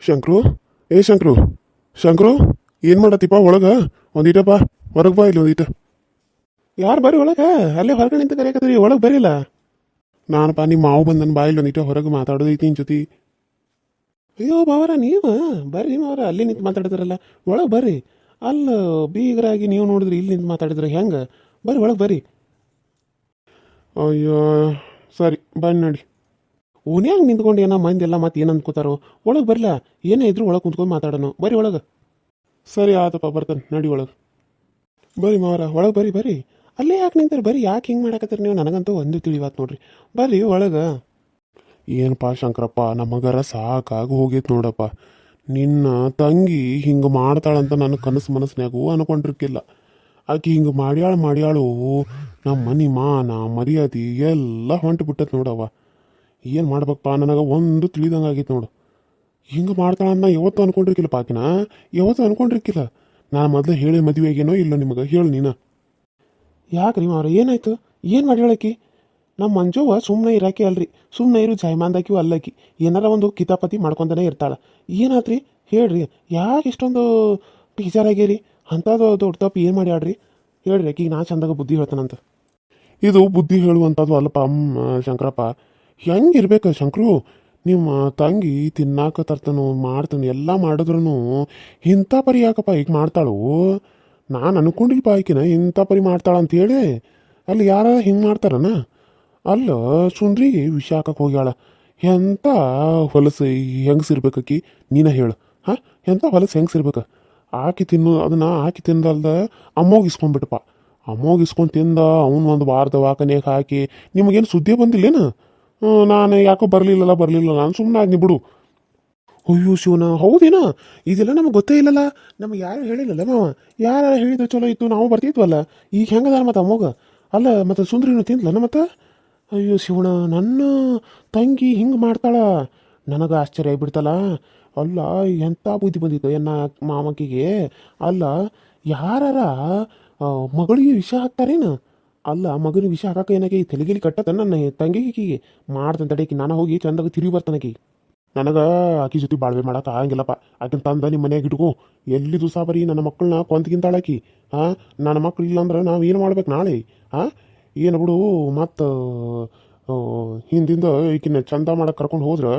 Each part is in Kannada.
ಶಂಕ್ರು, ಏ ಶಂಕ್ರು, ಶಂಕ್ರು, ಏನು ಮಾಡತ್ತಿಪ್ಪ ಒಳಗೆ? ಒಂದೀಟ ಬಾ, ಹೊರಗೆ ಬಾ ಇಲ್ಲಿ ಒಂದೀಟ. ಯಾರು ಬರ್ರಿ ಒಳಗೆ? ಅಲ್ಲೇ ಹೊರಗಡೆ ನಿಂತ ಕರೆಯಕತ್ತೀರಿ, ಒಳಗೆ ಬರಿಲ್ಲ. ನಾನಪ್ಪ ನಿಮ್ಮ ಮಾವು ಬಂದನ್ ಬಾ ಇಲ್ಲಿ ಒಂದೀಟ ಹೊರಗೆ ಮಾತಾಡೋದೈತಿ ನಿನ್ನ ಜೊತೆ. ಅಯ್ಯೋ ಬಾವರ ನೀವು ಬರ್ರಿ ಮಾವರ, ಅಲ್ಲಿ ನಿಂತು ಮಾತಾಡಿದ್ರಲ್ಲ, ಒಳಗೆ ಬರ್ರಿ. ಅಲ್ಲ ಬೀಗರಾಗಿ ನೀವು ನೋಡಿದ್ರಿ ಇಲ್ಲಿ ನಿಂತು ಮಾತಾಡಿದ್ರೆ ಹೆಂಗೆ? ಬರ್ರಿ ಒಳಗೆ ಬರ್ರಿ. ಅಯ್ಯೋ ಸರಿ ಬನ್ನಿ ನೋಡಿ. ಓನ್ಯಾಗ ನಿಂತ್ಕೊಂಡು ಏನೋ ಮಂದಿ ಎಲ್ಲ ಮತ್ತೆ ಏನು ಅಂದ್ಕೋತಾರೋ. ಒಳಗೆ ಬರಲ್ಲ, ಏನೇ ಇದ್ರು ಒಳಗೆ ಕುಂತ್ಕೊಂಡು ಮಾತಾಡೋಣ. ಬರ್ರಿ ಒಳಗೆ. ಸರಿ ಆತಪ್ಪ, ಬರ್ತಾನೆ ನಡಿ ಒಳಗೆ. ಬರ್ರಿ ಮಾವರ ಒಳಗೆ ಬರ್ರಿ ಬರ್ರಿ. ಅಲ್ಲೇ ಯಾಕೆ ನಿಂತಾರೆ? ಬರ್ರಿ, ಯಾಕೆ ಹಿಂಗೆ ಮಾಡಕತ್ತೀರಿ ನೀವು? ನನಗಂತೂ ಒಂದು ತಿಳಿವಾತ್ ನೋಡ್ರಿ. ಬರ್ರಿ ಒಳಗೆ. ಏನಪ್ಪ ಶಂಕರಪ್ಪ, ನಮಗರ ಸಾಕಾಗಿ ಹೋಗೈತೆ ನೋಡಪ್ಪ. ನಿನ್ನ ತಂಗಿ ಹಿಂಗೆ ಮಾಡ್ತಾಳಂತ ನನ್ನ ಕನಸು ಮನಸ್ಸಿನಾಗೂ ಅನ್ಕೊಂಡಿರ್ಕಿಲ್ಲ. ಆಕೆ ಹಿಂಗೆ ಮಾಡ್ಯಾಳು ನಮ್ಮ ಮನೆ ಮಾನ ಮರ್ಯಾದೆ ಎಲ್ಲ ಹೊಂಟು ಬಿಟ್ಟತ್ ನೋಡವ್ವ. ಏನು ಮಾಡ್ಬೇಕಪ್ಪ, ನನಗೆ ಒಂದು ತಿಳಿದಂಗೆ ಆಗೈತೆ ನೋಡು. ಹಿಂಗೆ ಮಾಡ್ತಾಳಂತ ಯಾವತ್ತೂ ಅನ್ಕೊಂಡಿರ್ಕಿಲ್ಲ ಪಾಕಿನ, ಯಾವತ್ತೂ ಅನ್ಕೊಂಡಿರ್ಕಿಲ್ಲ. ನಾನು ಮೊದಲು ಹೇಳಿ ಮದುವೆ ಆಗೇನೋ ಇಲ್ಲ ನಿಮಗೆ? ಹೇಳು ನೀನು. ಯಾಕೆ ರೀ ಮಾವ್ರ, ಏನಾಯ್ತು? ಏನು ಮಾಡಿ ಹೇಳಕ್ಕಿ? ನಮ್ಮ ಮಂಜುವ ಸುಮ್ಮನೆ ಇರಾಕಿ ಅಲ್ರಿ, ಸುಮ್ಮನೆ ಇರು ಜಾಯ್ಮಾನ್ದಾಕಿವು ಅಲ್ಲಕ್ಕಿ. ಏನಾರ ಒಂದು ಕಿತಾಪತಿ ಮಾಡ್ಕೊತಾನೆ ಇರ್ತಾಳೆ. ಏನಾತ್ರಿ ಹೇಳ್ರಿ, ಯಾಕೆ ಇಷ್ಟೊಂದು ಬೇಜಾರಾಗ್ಯಾರಿ? ಅಂಥದ್ದು ದೊಡ್ಡ ತಪ್ಪು ಏನು ಮಾಡಿ ಆಡ್ರಿ? ಹೇಳ್ರಿ, ಆಕಿಗೆ ನಾ ಚಂದಾಗ ಬುದ್ಧಿ ಹೇಳ್ತಾನಂತ. ಇದು ಬುದ್ಧಿ ಹೇಳುವಂಥದ್ದು ಅಲ್ಲಪ್ಪ ಶಂಕರಪ್ಪ. ಹೆಂಗಿರ್ಬೇಕು ಶಂಕರು? ನಿಮ್ಮ ತಂಗಿ ತಿನ್ನಾಕ ತರ್ತಾನು ಮಾಡ್ತಾನು ಎಲ್ಲ ಮಾಡಿದ್ರು ಇಂಥ ಪರಿ ಯಾಕಪ್ಪ ಈಗ ಮಾಡ್ತಾಳು? ನಾನು ಅನ್ಕೊಂಡಿಲ್ಪ ಆಕಿನ ಇಂಥ ಪರಿ ಮಾಡ್ತಾಳ ಅಂತೇಳಿ. ಅಲ್ಲಿ ಯಾರ ಹಿಂಗೆ ಮಾಡ್ತಾರನ? ಅಲ್ಲ ಸುಂದ್ರಿಗೆ ವಿಷ ಹಾಕಕ್ಕೆ ಹೋಗ್ಯಾಳ. ಎಂಥ ಹೊಲಸು ಹೆಂಗಸಿರ್ಬೇಕಿ ನೀನ ಹೇಳು. ಹಾಂ, ಎಂಥ ಹೊಲಸು ಹೆಂಗಸಿರ್ಬೇಕು? ಆಕಿ ಅದನ್ನು ಆಕಿ ತಿಂದಲ್ದ ಅಮ್ಮೋಗಿ ಇಸ್ಕೊಂಡ್ಬಿಟ್ಟಪ್ಪ. ಅಮ್ಮೋಗಿ ಇಸ್ಕೊಂಡು ತಿಂದ ಅವನು ಒಂದು ವಾರದ ವಾಕನೆಗೆ ಹಾಕಿ. ನಿಮಗೇನು ಸುದ್ದಿ ಬಂದಿಲ್ಲೇನು? ನಾನು ಯಾಕೋ ಬರಲಿಲ್ಲ ನಾನು ಸುಮ್ಮನೆ ಆದ್ನಿ ಬಿಡು. ಅಯ್ಯೋ ಶಿವನ, ಹೌದೇನೋ? ಇದೆಲ್ಲ ನಮಗೆ ಗೊತ್ತೇ ಇಲ್ಲಲ್ಲ. ನಮಗೆ ಯಾರು ಹೇಳಿಲ್ಲಲ್ಲ ಮಾವ. ಯಾರು ಹೇಳಿದ್ರೆ ಚಲೋ ಇತ್ತು, ನಾವು ಬರ್ತಿದ್ವಲ್ಲ. ಈಗ ಹೆಂಗದಾರ ಮತ್ತೆ ಅಮ್ಮೋಗ? ಅಲ್ಲ ಮತ್ತೆ ಸುಂದ್ರಿನೂ ತಿಂದ್ಲನ ಮತ್ತೆ? ಅಯ್ಯೋ ಶಿವಣ, ನನ್ನ ತಂಗಿ ಹಿಂಗೆ ಮಾಡ್ತಾಳ? ನನಗೆ ಆಶ್ಚರ್ಯ ಆಗಿಬಿಡ್ತಲ್ಲ. ಅಲ್ಲ ಎಂಥ ಬುದ್ಧಿ ಬಂದಿತ್ತು ಎನ್ನ ಮಾಮಕಿಗೆ? ಅಲ್ಲ ಯಾರ ಮಗಳಿಗೆ ವಿಷ ಹಾಕ್ತಾರೇನು? ಅಲ್ಲ ಮಗನಿಗೆ ವಿಷ ಹಾಕಕ್ಕೆ ಏನಾಗಿ ತಲೆಗಿಲಿ ಕಟ್ಟತ್ತ ನನ್ನ ತಂಗಿಗೆ? ಮಾಡ್ತಾನೆ ತಡೇಕಿ, ನಾನು ಹೋಗಿ ಚಂದಾಗ ತಿರುಗಿ ಬರ್ತಾನಕಿ. ನನಗೆ ಆಕಿ ಜೊತೆ ಬಾಳ್ವೆ ಮಾಡಕ್ಕೆ ಆಗಂಗಿಲ್ಲಪ್ಪ. ಆಕಿನ ತಂದ ನಿಮ್ಮ ಮನೆಯಾಗ ಇಟ್ಕೋ. ಎಲ್ಲಿ ದಿವಸ ಬರೀ ನನ್ನ ಮಕ್ಕಳನ್ನ ಕೊಂತಗಿಂತಾಳಾಕಿ. ಹಾಂ, ನನ್ನ ಮಕ್ಳು ಇಲ್ಲಾಂದ್ರೆ ನಾವು ಏನು ಮಾಡ್ಬೇಕು ನಾಳೆ? ಹಾಂ, ಏನು ಬಿಡು. ಮತ್ತು ಹಿಂದಿಂದ ಈಕಿನ ಚಂದ ಮಾಡಕ್ಕೆ ಕರ್ಕೊಂಡು ಹೋದ್ರೆ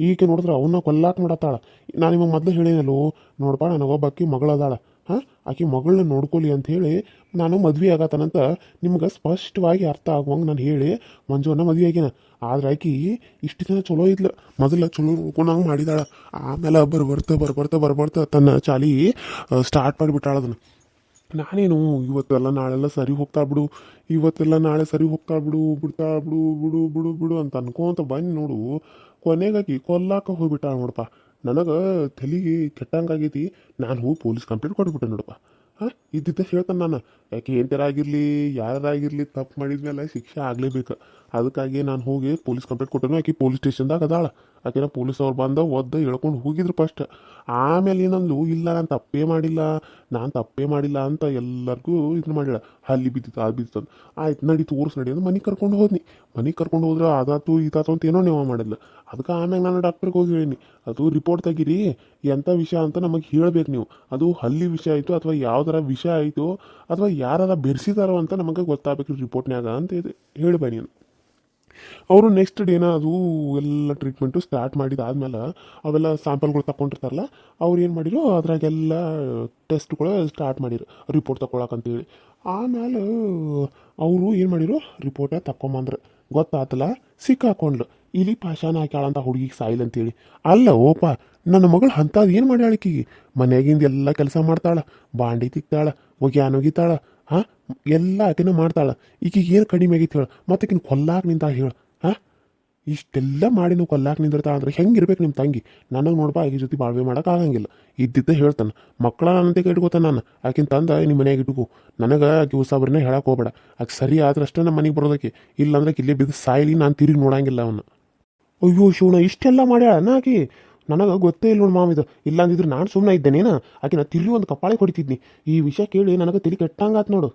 ಈಕೆ ನೋಡಿದ್ರೆ ಅವನ್ನ ಕೊಲ್ಲಾಕ ಮಾಡತ್ತಾಳ. ನಾನು ನಿಮಗೆ ಮೊದಲು ಹೇಳಿನಲ್ಲೋ, ನೋಡಪ್ಪ ನನಗೊಬ್ಬಾಕಿ ಮಗಳದಾಳ. ಹಾಂ, ಆಕಿ ಮಗಳನ್ನ ನೋಡ್ಕೊಲಿ ಅಂತ ಹೇಳಿ ನಾನು ಮದ್ವೆ ಆಗತ್ತಾನಂತ ನಿಮ್ಗೆ ಸ್ಪಷ್ಟವಾಗಿ ಅರ್ಥ ಆಗುವಂಗೆ ನಾನು ಹೇಳಿ ಮಂಜುವನ್ನ ಮದುವೆ ಆಗಿನ. ಆದ್ರೆ ಆಕಿ ಇಷ್ಟು ದಿನ ಚಲೋ ಇದ್ಲು, ಮೊದಲ ಚಲೋ ನೋಡ್ಕೊಂಡಂಗೆ ಮಾಡಿದಾಳ. ಆಮೇಲೆ ಬರ್ಬರ್ತಾ ತನ್ನ ಚಾಲಿ ಸ್ಟಾರ್ಟ್ ಮಾಡಿಬಿಟ್ಟಾಳ ಅದನ್ನು. ನಾನೇನು ಇವತ್ತೆಲ್ಲ ನಾಳೆಲ್ಲ ಸರಿ ಹೋಗ್ತಾ ಬಿಡು, ಇವತ್ತೆಲ್ಲ ನಾಳೆ ಸರಿ ಹೋಗ್ತಾ ಬಿಡು, ಬಿಡ್ತಾ ಬಿಡು ಬಿಡು ಬಿಡು ಬಿಡು ಅಂತ ಅನ್ಕೊಂತ ಬಂದು ನೋಡು, ಕೊನೆಗಾಗಿ ಕೊಲ್ಲಾಕ ಹೋಗ್ಬಿಟ್ಟಾಳ ನೋಡಪ್ಪ. ನನಗೆ ತಲೆಗೆ ಕೆಟ್ಟಂಗಾಗೈತಿ. ನಾನು ಹೋಗಿ ಪೊಲೀಸ್ ಕಂಪ್ಲೇಂಟ್ ಕೊಟ್ಬಿಟ್ಟೆ ನೋಡಪ್ಪ. ಹಾಂ, ಇದ್ದಿದ್ದ ಹೇಳ್ತಾನೆ ನಾನು. ಯಾಕೆ ಏನ್ತರಾಗಿರಲಿ ಯಾರಾಗಿರಲಿ ತಪ್ಪು ಮಾಡಿದ್ಮೇಲೆ ಶಿಕ್ಷೆ ಆಗಲೇಬೇಕು. ಅದಕ್ಕಾಗಿ ನಾನು ಹೋಗಿ ಪೊಲೀಸ್ ಕಂಪ್ಲೇಂಟ್ ಕೊಟ್ಟನು. ಆಕೆ ಪೊಲೀಸ್ ಸ್ಟೇಷನ್ದಾಗ ಅದಾಳ. ಆಕೆನ ಪೊಲೀಸ್ ಅವ್ರು ಬಂದ ಒದ್ದು ಎಳ್ಕೊಂಡು ಹೋಗಿದ್ರು ಫಸ್ಟ್. ಆಮೇಲೆ ಏನಂದ್ಲು, ಇಲ್ಲ ನಾನು ತಪ್ಪೇ ಮಾಡಿಲ್ಲ ಅಂತ ಎಲ್ಲರಿಗೂ ಇದನ್ನ ಮಾಡಿಲ್ಲ. ಅಲ್ಲಿ ಬಿದ್ದಿತ್ತು ಅದು ಬಿದ್ದಿತ್ತು. ಆಯ್ತು ನಡಿ ತೋರಿಸ್ ನಡಿ ಅಂತ ಮನೆಗೆ ಕರ್ಕೊಂಡು ಹೋದ್ರೆ ಅದಾತು ಇದಾತು ಅಂತ ಏನೋ ನೀವು ಮಾಡಿಲ್ಲ. ಅದಕ್ಕೆ ಆಮ್ಯಾಗ ನಾನು ಡಾಕ್ಟ್ರಿಗೆ ಹೋಗಿ ಹೇಳೀನಿ, ಅದು ರಿಪೋರ್ಟ್ ತೆಗೀರಿ, ಎಂಥ ವಿಷಯ ಅಂತ ನಮಗೆ ಹೇಳಬೇಕು ನೀವು. ಅದು ಹಲ್ಲಿ ವಿಷಯ ಆಯಿತು ಅಥವಾ ಯಾವ್ದಾರ ವಿಷಯ ಆಯಿತು ಅಥವಾ ಯಾರ ಬೆರೆಸಿದಾರೋ ಅಂತ ನಮಗೆ ಗೊತ್ತಾಗಬೇಕು ರಿಪೋರ್ಟ್ನ್ಯಾಗ ಅಂತ ಹೇಳಬೇಡಿ ನೀನು. ಅವರು ನೆಕ್ಸ್ಟ್ ಡೇನ ಅದು ಎಲ್ಲ ಟ್ರೀಟ್ಮೆಂಟು ಸ್ಟಾರ್ಟ್ ಮಾಡಿದಾದ್ಮೇಲೆ ಅವೆಲ್ಲ ಸ್ಯಾಂಪಲ್ಗಳು ತಗೊಂಡಿರ್ತಾರಲ್ಲ, ಅವ್ರು ಏನು ಮಾಡಿದ್ರು ಅದ್ರಾಗೆಲ್ಲ ಟೆಸ್ಟ್ಗಳು ಸ್ಟಾರ್ಟ್ ಮಾಡಿರು ರಿಪೋರ್ಟ್ ತಗೊಳಕಂತೇಳಿ. ಆಮೇಲೆ ಅವರು ಏನು ಮಾಡಿರು, ರಿಪೋರ್ಟ ತಗೊಂಬಂದ್ರು. ಗೊತ್ತಾತಲ್ಲ, ಸಿಕ್ಕಾಕೊಂಡ್ಲು. ಇಲ್ಲಿ ಪಾಷಾಣ ಹಾಕ್ಯಾಳಂತ ಹುಡುಗಿಗೆ ಸಾಯಿಲ್ ಅಂತೇಳಿ. ಅಲ್ಲ ಓಪ, ನನ್ನ ಮಗಳು ಅಂಥದ್ದು ಏನು ಮಾಡ್ಯಾಳಕೀಗೆ? ಮನೆಯಾಗಿಂದ ಎಲ್ಲ ಕೆಲಸ ಮಾಡ್ತಾಳ, ಬಾಂಡಿ ತಿಕ್ತಾಳ, ಒಗ್ಯಾನೊಗಿತಾಳ. ಹಾಂ, ಎಲ್ಲ ಆಕೆನ ಮಾಡ್ತಾಳ. ಈಕಿಗೆ ಏನು ಕಡಿಮೆ ಆಗೈತಿ ಹೇಳು? ಮತ್ತೆ ಆಕಿನ ಕೊಲ್ಲಾಕ ನಿಂತ ಹೇಳು? ಹಾಂ, ಇಷ್ಟೆಲ್ಲ ಮಾಡಿ ನೀವು ಕೊಲ್ಲಾಕ ನಿಂದಿರ್ತಾಳ ಅಂದ್ರೆ ಹೆಂಗಿರ್ಬೇಕು ನಿಮ್ಮ ತಂಗಿ? ನನಗೆ ನೋಡ್ಬಾ, ಆಕೆ ಜೊತೆ ಬಾಳ್ವೆ ಮಾಡೋಕೆ ಆಗಂಗಿಲ್ಲ. ಇದ್ದಿದ್ದ ಹೇಳ್ತಾನೆ, ಮಕ್ಕಳ ನನ್ನಂತೆ ಇಟ್ಕೋತಾನೆ ನಾನು. ಆಕಿನ ತಂದ ನಿಮ್ಮ ಮನೆಯಾಗ ಇಟ್ಕೋ. ನನಗೆ ಆಕೆ ಉಸಾಬರಿನೇ ಹೇಳಕ್ಕೆ ಹೋಗ್ಬೇಡ. ಆಕೆ ಸರಿ ಆದ್ರಷ್ಟೇ ನಮ್ಮ ಮನೆಗೆ ಬರೋದಕ್ಕೆ, ಇಲ್ಲಾಂದ್ರೆ ಇಲ್ಲೇ ಬಿದ್ದು ಸಾಯಿಲಿ, ನಾನು ತಿರುಗಿ ನೋಡಂಗಿಲ್ಲ ಅವನ್ನ. ಅಯ್ಯೋ ಶಿವಣ, ಇಷ್ಟೆಲ್ಲ ಮಾಡ್ಯಾಳ ಆಕಿ? ನನಗೆ ಗೊತ್ತೇ ಇಲ್ಲ ನೋಡಿ ಮಾವಿದು. ಇಲ್ಲಾಂದಿದ್ರೆ ನಾನು ಸುಮ್ಮನೆ ಇದ್ದೇನೇನ? ಆಕಿನ ತಿರುಗಿ ಒಂದು ಕಪಾಳೆ ಹೊಡಿತಿದ್ನಿ. ಈ ವಿಷಯ ಕೇಳಿ ನನಗೆ ತಿಳಿ ಕೆಟ್ಟಂಗಾತ್ ನೋಡು.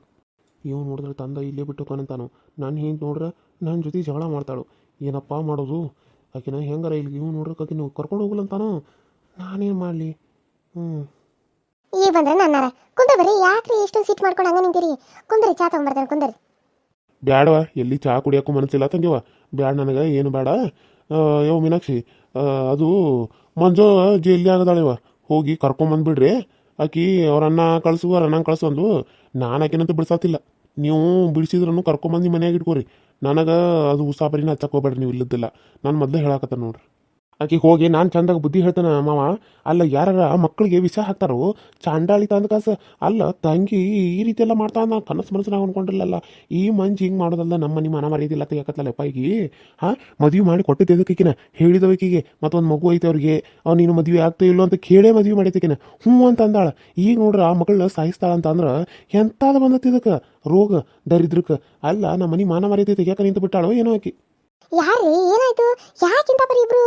ಇವ್ ನೋಡಿದ್ರೆ ತಂದ ಇಲ್ಲೇ ಬಿಟ್ಟು ಕೊನಂತಾನು. ನಾನು ಹಿಂಗೆ ನೋಡ್ರೆ ನನ್ನ ಜೊತೆ ಜಗಳ ಮಾಡ್ತಾಳು. ಏನಪ್ಪ ಮಾಡೋದು? ಆಕಿನ ಹೆಂಗಾರ ಇಲ್ಲಿ ಇವ್ ನೋಡ್ರೆ ಆಕಿನ ಕರ್ಕೊಂಡು ಹೋಗಲಂತಾನು. ನಾನೇನು ಮಾಡಲಿ? ಹ್ಞೂ ಈಗ ಬಂದ್ರೆ ನನ್ನಾರ ಕುಂದ್ರ ಬರ್ರಿ. ಯಾಕ್ರಿ ಇಷ್ಟೊಂದು ಸಿಟ್ ಮಾಡ್ಕೊಂಡು ಹಂಗ ನಿಂತೀರಿ? ಕುಂದ್ರಿ, ಚಾ ತಗೊಂಬರ್ತಾನೆ, ಕುಂದ್ರಿ. ಬ್ಯಾಡವ, ಎಲ್ಲಿ ಚಹಾ ಕುಡಿಯೋಕ್ಕೂ ಮನಸ್ಸಿಲ್ಲ ತಂಗಿವ. ಬ್ಯಾಡ ನನಗೆ, ಏನು ಬೇಡ. ಯೋ ಮೀನಾಕ್ಷಿ, ಅದು ಮಂಜು ಜೈಲಿ ಆಗದಾಳಿವ, ಹೋಗಿ ಕರ್ಕೊಂಬಂದ್ಬಿಡ್ರಿ. ಆಕಿ ಅವ್ರ ಅಣ್ಣ ಕಳಿಸು, ಅವ್ರ ಅಣ್ಣ ಕಳಿಸು ಅಂದು. ನಾನು ಆಕಿನಂತೂ ಬಿಡ್ಸಾತಿಲ್ಲ. ನೀವು ಬಿಡಿಸಿದ್ರೂ ಕರ್ಕೊಂಬಂದು ಮನ್ಯಾಗ ಇಟ್ಕೋರಿ. ನನಗೆ ಅದು ಉಸಾಬರಿನ ಹಚ್ಚಕ್ಕೆ ಹೋಗ್ಬೇಡ್ರಿ, ನೀವು ಇಲ್ಲದಿಲ್ಲ. ನಾನು ಮೊದಲೇ ಹೇಳಾಕತ್ತ ನೋಡ್ರಿ. ಆಕಿ ಹೋಗಿ ನಾನು ಚಂದಾಗ ಬುದ್ಧಿ ಹೇಳ್ತಾನೆ ಮಾವ. ಅಲ್ಲ, ಯಾರ ಮಕ್ಕಳಿಗೆ ವಿಷ ಹಾಕ್ತಾರೋ ಚಾಂಡಾಳಿತ ಅಂದ ಕಾಸ. ಅಲ್ಲ ತಂಗಿ ಈ ರೀತಿ ಎಲ್ಲ ಮಾಡ್ತಾ ನಾ ಕನಸು ಮನಸ್ಸು ಅನ್ಕೊಂಡಿಲ್ಲಲ್ಲ. ಈ ಮಂಜು ಹಿಂಗೆ ಮಾಡೋದಲ್ಲ, ನಮ್ಮ ಮನೆ ಮನ ಮರ್ಯಾದಿಲ್ಲ ತೆಗಿಯಕತ್ತಲ್ಲಪ್ಪ ಈಗ. ಹಾಂ, ಮದುವೆ ಮಾಡಿ ಕೊಟ್ಟಿದ್ದಕ್ಕಿನ ಹೇಳಿದವಕಿಗೆ ಮತ್ತೊಂದು ಮಗು ಐತೆ ಅವ್ರಿಗೆ. ನೀನು ಮದುವೆ ಆಗ್ತಾ ಇಲ್ಲೋ ಅಂತ ಕೇಳೇ ಮದುವೆ ಮಾಡೈತಿಕಿನ ಹ್ಞೂ ಅಂತ ಅಂದಾಳ. ಈಗ ನೋಡ್ರ ಆ ಮಗಳನ್ನ ಸಾಯಿಸ್ತಾಳ ಅಂತ ಅಂದ್ರೆ ಎಂತಾದ ಬಂದತಿ ಇದಕ್ಕೆ ರೋಗ ದರಿದ್ರಕ್ಕೆ. ಅಲ್ಲ, ನಮ್ಮ ಮನೆ ಮಾನ ಮರ್ಯಾದೆ ತೆಗಿಯಾಕ ನಿಂತು ಬಿಟ್ಟಾಳೋ ಏನೋ ಆಕಿ. ಯಾರ್ರಿ, ಏನಾಯ್ತು? ಯಾಕಿಂತ ಬರೀ ಇಬ್ರು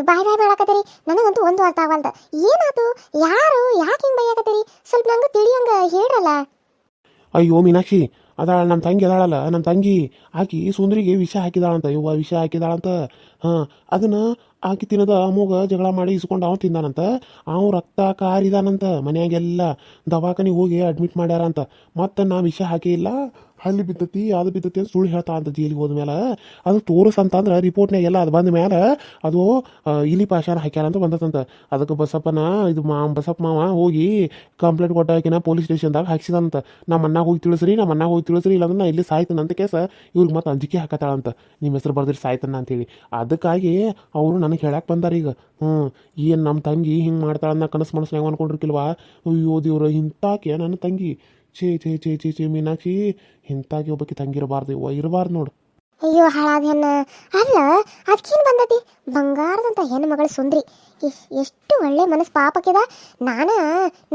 ಬಾಯ್ ಬಾಯ್ ಮಾಡಾಕತ್ತೀರಿ? ನನಗಂತೂ ಒಂದು ಅರ್ಥ ಆಗವಲ್ದು. ಏನಾಯ್ತು? ಯಾರು ಯಾಕೆ ಹಿಂಗೆ ಬೈಯಾಕತ್ತೀರಿ? ಸ್ವಲ್ಪ ನಂಗೆ ತಿಳಿಯಂಗ ಹೇಳ್ರಲ್ಲ. ಅಯ್ಯೋ ಮೀನಾಕ್ಷಿ, ಅದಾಳ ನಮ್ಮ ತಂಗಿ ಅದಾಳಲ್ಲ, ನಮ್ಮ ತಂಗಿ ಆಕಿ ಸುಂದರಿಗೆ ವಿಷ ಹಾಕಿದಾಳಂತ. ಯವ್ವ, ವಿಷ ಹಾಕಿದಾಳಂತ. ಹಾಂ, ಅದನ್ನು ಆಕಿ ತಿನ್ನದ ಅಮೋಗ ಜಗಳ ಮಾಡಿ ಇಸ್ಕೊಂಡು ಅವ್ನು ತಿಂದಾನಂತ. ಅವ ರಕ್ತ ಕಾರಿದಾನಂತ. ಮನ್ಯಾಗೆಲ್ಲ ದವಾಖಾನಿಗೆ ಹೋಗಿ ಅಡ್ಮಿಟ್ ಮಾಡ್ಯಾರಂತ. ಮತ್ತು ನಾ ವಿಷ ಹಾಕಿ ಇಲ್ಲ, ಹಲ್ಲಿ ಬಿದ್ದತಿ ಅದು ಬಿದ್ದತಿ ಅಂತ ಸುಳ್ಳು ಹೇಳ್ತಾ ಅಂತ ಜೈಲಿಗೆ ಹೋದ್ಮೇಲೆ. ಅದು ತೋರಿಸಂತಂದ್ರೆ ರಿಪೋರ್ಟ್ನಾಗೆಲ್ಲ ಅದು ಬಂದ ಮೇಲೆ ಅದು ಇಲಿ ಪಾಷಾಣ ಹಾಕ್ಯಾರಂತ ಬಂದತಂತ. ಅದಕ್ಕೆ ಬಸಪ್ಪನ ಇದು ಬಸಪ್ಪ ಮಾವ ಹೋಗಿ ಕಂಪ್ಲೇಂಟ್ ಕೊಟ್ಟಾಕಿನ ಪೊಲೀಸ್ ಸ್ಟೇಷನ್ದಾಗ ಹಾಕ್ಸಿದಂತ. ನಮ್ಮ ಅಣ್ಣಾಗ ಹೋಗಿ ತಿಳಿಸ್ರಿ, ನಮ್ಮ ಅಣ್ಣಾಗ ಹೋಗಿ ತಿಳಿಸ್ರಿ, ಇಲ್ಲಾಂದ್ರೆ ನಾ ಇಲ್ಲಿ ಸಾಯ್ತಾನ ಅಂತ ಕೇಸ ಇವ್ರಿಗೆ ಮತ್ತೆ ಅಂಜಿಕೆ ಹಾಕತ್ತಾಳಂತ. ನಿಮ್ಮ ಹೆಸರು ಬರ್ದಿರಿ ಸಾಯ್ತಾನ ಅಂತೇಳಿ. ಅದಕ್ಕಾಗಿ ಅವರು ನನಗೆ ಹೇಳಕ್ಕೆ ಬಂದಾರ ಈಗ. ಏನು ನಮ್ಮ ತಂಗಿ ಹಿಂಗೆ ಮಾಡ್ತಾಳನ್ನ ಕನಸು ಮನಸ್ಸಿನಾಗ ಅನ್ಕೊಂಡಿರ್ಕಿಲ್ವಾ? ಅಯ್ಯೋ ದೇವ್ರ, ಇಂತಾಕೆ ನನ್ನ ತಂಗಿ. ಛೇ ಛೇ ಛೇ ಛೇ ಛೇ ಮೀನಾಕ್ಷಿ, ಇಂತಾಗಿ ಒಬ್ಬಕ್ಕೆ ತಂಗಿರಬಾರ್ದು, ಇರಬಾರ್ದು ನೋಡು. ಅಯ್ಯೋ ಹಾಳಾದ ಹೆಣ್ಣ. ಅಲ್ಲ, ಅದಕ್ಕೇನು ಬಂದತಿ? ಬಂಗಾರದಂತ ಹೆಣ್ಣು ಮಗಳು ಸುಂದ್ರಿ. ಎಷ್ಟು ಒಳ್ಳೆ ಮನಸ್ಸು ಪಾಪಕ್ಕಿದ. ನಾನು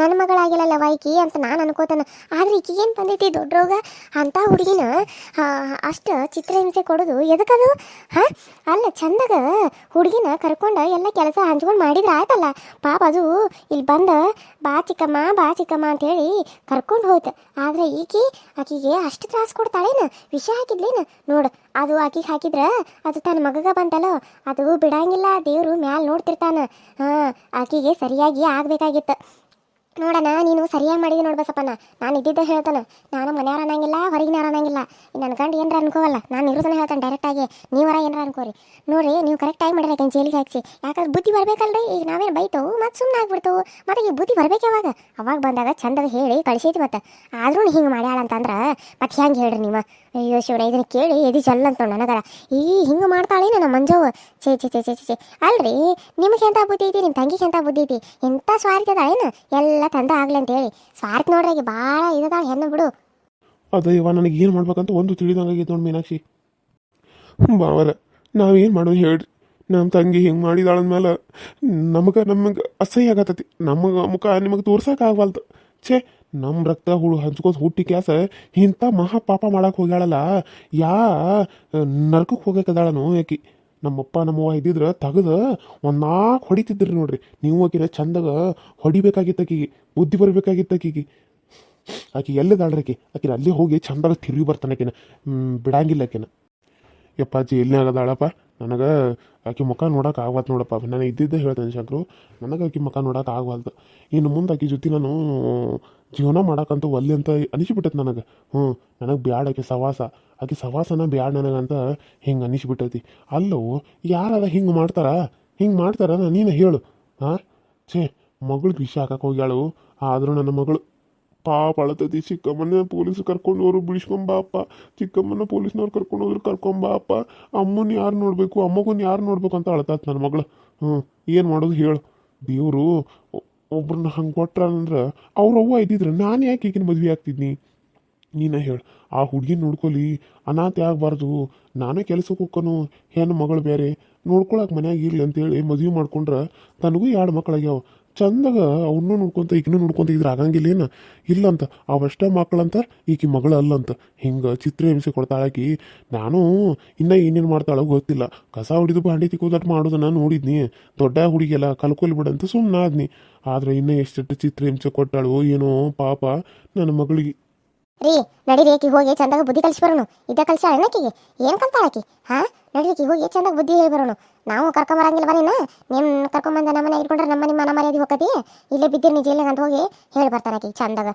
ನನ್ನ ಮಗಳಾಗಿಲ್ಲಲ್ಲ ವೈಕಿ ಅಂತ ನಾನು ಅನ್ಕೋತಾನೆ. ಆದ್ರೆ ಈಕಿಗೇನು ಬಂದೈತಿ ದೊಡ್ಡ ರೋಗ? ಅಂಥ ಹುಡುಗಿನ ಅಷ್ಟು ಚಿತ್ರಹಿಂಸೆ ಕೊಡೋದು ಎದಕ್ಕದು? ಹಾಂ, ಅಲ್ಲ, ಚಂದಾಗ ಹುಡುಗಿನ ಕರ್ಕೊಂಡು ಎಲ್ಲ ಕೆಲಸ ಹಂಚ್ಕೊಂಡು ಮಾಡಿದ್ರೆ ಆಯ್ತಲ್ಲ. ಪಾಪ ಅದು ಇಲ್ಲಿ ಬಂದು ಬಾ ಚಿಕ್ಕಮ್ಮ ಬಾ ಚಿಕ್ಕಮ್ಮ ಅಂತೇಳಿ ಕರ್ಕೊಂಡು ಹೋಯ್ತು. ಆದರೆ ಆಕಿಗೆ ಅಷ್ಟು ತ್ರಾಸು ಕೊಡ್ತಾಳೇನು? ವಿಷ ಹಾಕಿದ್ಲೇನು ನೋಡು. ಅದು ಆಕಿಗೆ ಹಾಕಿದ್ರೆ ಅದು ತನ್ನ ಮಗಗ ಬಂತಲ್ಲೋ, ಅದು ಬಿಡಂಗಿಲ್ಲ. ದೇವರು ಮ್ಯಾಲೆ ನೋಡ್ತಿರ್ತಾನೆ. ಹಾಂ, ಆಕಿಗೆ ಸರಿಯಾಗಿ ಆಗಬೇಕಾಗಿತ್ತು. ನೋಡೋಣ, ನೀನು ಸರಿಯಾಗಿ ಮಾಡಿದೆ ನೋಡಿ ಬಸಪ್ಪನ. ನಾನು ಇದ್ದಿದ್ದೆ ಹೇಳ್ತಾನೆ. ನಾನು ಮನೆಯವ್ರು ಅನ್ನಂಗಿಲ್ಲ, ಹೊರಗಿನವ್ರು ಅನ್ನಂಗಿಲ್ಲ. ನನ್ನ ಗಂಡು ಏನಾರ ಅನ್ಕೋವಲ್ಲ, ನಾನು ಇರೋದನ್ನ ಹೇಳ್ತಾನೆ ಡೈರೆಕ್ಟಾಗಿ. ನೀವರ ಏನಾರ ಅನ್ಕೋರಿ. ನೋಡ್ರಿ, ನೀವು ಕರೆಕ್ಟಾಗಿ ಮಾಡಿರಿ ಆಕೆ ಜೈಲಿಗೆ ಹಾಕ್ಸಿ. ಯಾಕಂದ್ರೆ ಬುದ್ಧಿ ಬರ್ಬೇಕಲ್ರಿ. ಈಗ ನಾವೇನು ಬೈತವು ಮತ್ತು ಸುಮ್ಮನೆ ಆಗ್ಬಿಡ್ತವು. ಮತ್ತು ಈಗ ಬುದ್ಧಿ ಬರ್ಬೇಕು ಯಾವಾಗ? ಅವಾಗ ಬಂದಾಗ ಚಂದಾಗ ಹೇಳಿ ಕಳಿಸೈತಿ. ಮತ್ತು ಆದ್ರೂ ಹಿಂಗೆ ಮಾಡ್ಯಾಳ ಅಂತಂದ್ರೆ ಮತ್ತೆ ಹೆಂಗೆ ಹೇಳ್ರಿ ನೀವು? ಅಯ್ಯೋ ಶಿವನ, ಇದನ್ನು ಕೇಳಿ ಎದಿ ಜಲ್ ಅಂತ ನನಗರ. ಹಿಂಗೆ ಮಾಡ್ತಾಳೇನು ನಮ್ಮ ಮಂಜವ್ವ? ಛೇ ಛೇ ಛೇ ಛೇ ಛೇ. ಅಲ್ರಿ, ನಿಮಗೆ ಎಂಥ ಬುದ್ಧಿ ಐತಿ, ನಿಮ್ಮ ತಂಗಿಗೆ ಎಂಥ ಬುದ್ಧಿ ಐತಿ? ಎಂಥ ಸ್ವಾರ್ಥ ಅದಾಳೇನು? ಎಲ್ಲ ತಂದ ಆಗ್ಲಿ ಅಂತೇಳಿ ಸ್ವಾರ್ಥ ನೋಡ್ರಿ. ಭಾಳ ಇದದಾಳ ಹೆಣ್ಣು ಬಿಡು. ಅದ ಇವ ನನಗೆ ಏನು ಮಾಡ್ಬೇಕಂತ ಒಂದು ತಿಳಿದಂಗಾಗೈತೆ ನೋಡಿ ಮೀನಾಕ್ಷಿ. ಬಾವರ, ನಾವೇನು ಮಾಡೋದು ಹೇಳ್ರಿ? ನಮ್ಮ ತಂಗಿ ಹಿಂಗೆ ಮಾಡಿದಾಳಂದ್ಮೇಲೆ ನಮಗೆ ಅಸಹ್ಯ ಆಗತ್ತತಿ. ನಮಗೆ ಮುಖ ನಿಮಗೆ ತೋರ್ಸೋಕ್ಕಾಗವಲ್ದು. ಛೇ, ನಮ್ಮ ರಕ್ತ ಹಂಚ್ಕೋತ ಹುಟ್ಟಿ ಕ್ಲಾಸ ಇಂಥ ಮಹಾಪಾಪ ಮಾಡಕ್ಕೆ ಹೋಗ್ಯಾಳಲ್ಲ. ನರ್ಕಕ್ಕೆ ಹೋಗಕ್ಕದಾಳನು ಆಕಿ. ನಮ್ಮಪ್ಪ ನಮ್ಮವ್ವ ಇದ್ದಿದ್ರೆ ತೆಗೆದು ಒಂದು 4 ಹೊಡಿತಿದ್ರಿ ನೋಡ್ರಿ. ನೀವು ಆಕಿನ ಚಂದಾಗ ಹೊಡಿಬೇಕಾಗಿತ್ತು. ಆಕಿಗೆ ಬುದ್ಧಿ ಬರಬೇಕಾಗಿತ್ತು. ಆಕಿ ಎಲ್ಲಿದಾಳ್ರಿ? ಆಕಿನ ಅಲ್ಲೇ ಹೋಗಿ ಚಂದಾಗ ತಿರುಗಿ ಬರ್ತಾನೆ. ಆಕಿನ ಬಿಡಂಗಿಲ್ಲ ಆಕಿನ. ಯಪ್ಪ, ಜೈಲ್ನಾಗ ಅದಾಳಪ್ಪ. ನನಗೆ ಆಕೆ ಮುಖ ನೋಡೋಕೆ ಆಗ್ವಲ್ದು ನೋಡಪ್ಪ. ನಾನು ಇದ್ದಿದ್ದೆ ಹೇಳ್ತೇನೆ ಶಂಕರು, ನನಗೆ ಆಕೆ ಮುಖ ನೋಡೋಕೆ ಆಗ್ವಲ್ದು. ಇನ್ನು ಮುಂದೆ ಆಕೆ ಜೊತೆ ನಾನು ಜೀವನ ಮಾಡೋಕ್ಕಂತೂ ಒಲ್ಲೆ ಅಂತ ಅನಿಸ್ಬಿಟ್ಟೈತೆ ನನಗೆ. ನನಗೆ ಬ್ಯಾಡ ಆಕೆ ಸವಾಸ. ಆಕೆ ಸವಾಸನ ಬ್ಯಾಡ ನನಗಂತ ಹಿಂಗೆ ಅನಿಸ್ಬಿಟ್ಟೈತಿ. ಅಲ್ಲೋ, ಯಾರಾದ ಹಿಂಗೆ ಮಾಡ್ತಾರ ನೀನು ಹೇಳು. ಹಾಂ, ಛೇ, ಮಗಳು ವಿಷ ಹಾಕಕ್ಕೆ ಹೋಗ್ಯಾಳು. ಆದರೂ ನನ್ನ ಮಗಳು ಪಾಪ ಅಳತೈತಿ. ಚಿಕ್ಕಮ್ಮನ ಪೊಲೀಸರು ಕರ್ಕೊಂಡೋರು ಬಿಡಿಸ್ಕೊಂಬಾಪ್ಪ, ಚಿಕ್ಕಮ್ಮನ ಪೊಲೀಸ್ನವ್ರು ಕರ್ಕೊಂಡೋದ್ರು ಕರ್ಕೊಂಬಾಪ್ಪ, ಅಮ್ಮನ ಯಾರು ನೋಡಬೇಕು, ಅಮ್ಮಗನ್ನ ಯಾರು ನೋಡ್ಬೇಕು ಅಂತ ಅಳತಾತ್ ನನ್ನ ಮಗಳು. ಏನು ಮಾಡೋದು ಹೇಳು? ದೇವರು ಒಬ್ರನ್ನ ಹಂಗೆ ಕೊಟ್ರಂದ್ರೆ ಅವ್ರ ಅವ್ವ ಇದ್ದಿದ್ರೆ ನಾನು ಯಾಕೆ ಈಗಿನ ಮದುವೆ ಆಗ್ತಿದ್ನಿ? ನೀನು ಹೇಳು. ಆ ಹುಡುಗಿನ ನೋಡ್ಕೊಲಿ, ಅನಾಥೆ ಆಗಬಾರ್ದು. ನಾನೇ ಕೆಲಸಕ್ಕೆ ಹೋಗ್ಕನು, ಹೆಣ್ಣು ಮಗಳು ಬೇರೆ ನೋಡ್ಕೊಳಕ್ಕೆ ಮನ್ಯಾಗ ಇರಲಿ ಅಂತೇಳಿ ಮದುವೆ ಮಾಡ್ಕೊಂಡ್ರೆ ತನಗೂ 2 ಮಕ್ಕಳಾಗ್ಯಾವ. ಚಂದಾಗ ಅವನ್ನೂ ನೋಡ್ಕೊತ ಈಗಿನೂ ನೋಡ್ಕೊತ ಇದ್ರೆ ಆಗಂಗಿಲ್ಲೇನು? ಇಲ್ಲಂತ ಅವಷ್ಟೇ ಮಕ್ಕಳಂತ ಈಕಿ ಮಗಳು ಅಲ್ಲಂತ. ಹಿಂಗೆ ಚಿತ್ರಹಿಂಸೆ ಕೊಡ್ತಾಳಾಕಿ. ನಾನು ಇನ್ನೂ ಏನೇನು ಮಾಡ್ತಾಳೋ ಗೊತ್ತಿಲ್ಲ. ಕಸ ಹೊಡಿದು ಬಾಂಡೆ ತಿಕ್ಕೋದಟ್ಟು ಮಾಡೋದನ್ನ ನೋಡಿದ್ನಿ. ದೊಡ್ಡ ಹುಡುಗಿಯಲ್ಲ, ಕಲ್ಕೊಲಿ ಬಿಡಂತ ಸುಮ್ಮನೆ ಆದ್ನಿ. ಆದರೆ ಇನ್ನೂ ಎಷ್ಟೆಷ್ಟು ಚಿತ್ರಹಿಂಸೆ ಕೊಟ್ಟಾಳು ಏನೋ ಪಾಪ ನನ್ನ ಮಗಳಿಗೆ. ರೀ, ನಡೀರಿ, ಆಕಿ ಹೋಗಿ ಚಂದಾಗ ಬುದ್ಧಿ ಕಲಿಸಿ ಬರೋಣ. ಇದ್ದ ಕಲ್ಸಾಳ ಆಕಿಗೆ? ಏನು ಕಲ್ತಾಳ ಆಕಿ? ಹಾಂ, ನಡೀರಿ ಹೋಗಿ ಚಂದಾಗ ಬುದ್ಧಿ ಹೇಳಿ ಬರೋಣ. ನಾವು ಕರ್ಕೊಂಬರಂಗಿಲ್ಲ ಬರೀನ ನಿಮ್ಮ ಕರ್ಕೊಂಬಂದ ನಮ್ಮನೆ ಇಟ್ಕೊಂಡ್ರೆ ನಮ್ಮ ಮನೆ ಮರ್ಯಾದೆ ಹೋಗತಿ ಇಲ್ಲೇ ಬಿದ್ದಿರಿ ನೀ ಜೈಲಿಗೆ ಅಂತ ಹೋಗಿ ಹೇಳಿ ಬರ್ತಾನೆ ಆಕಿಗೆ ಚಂದಾಗ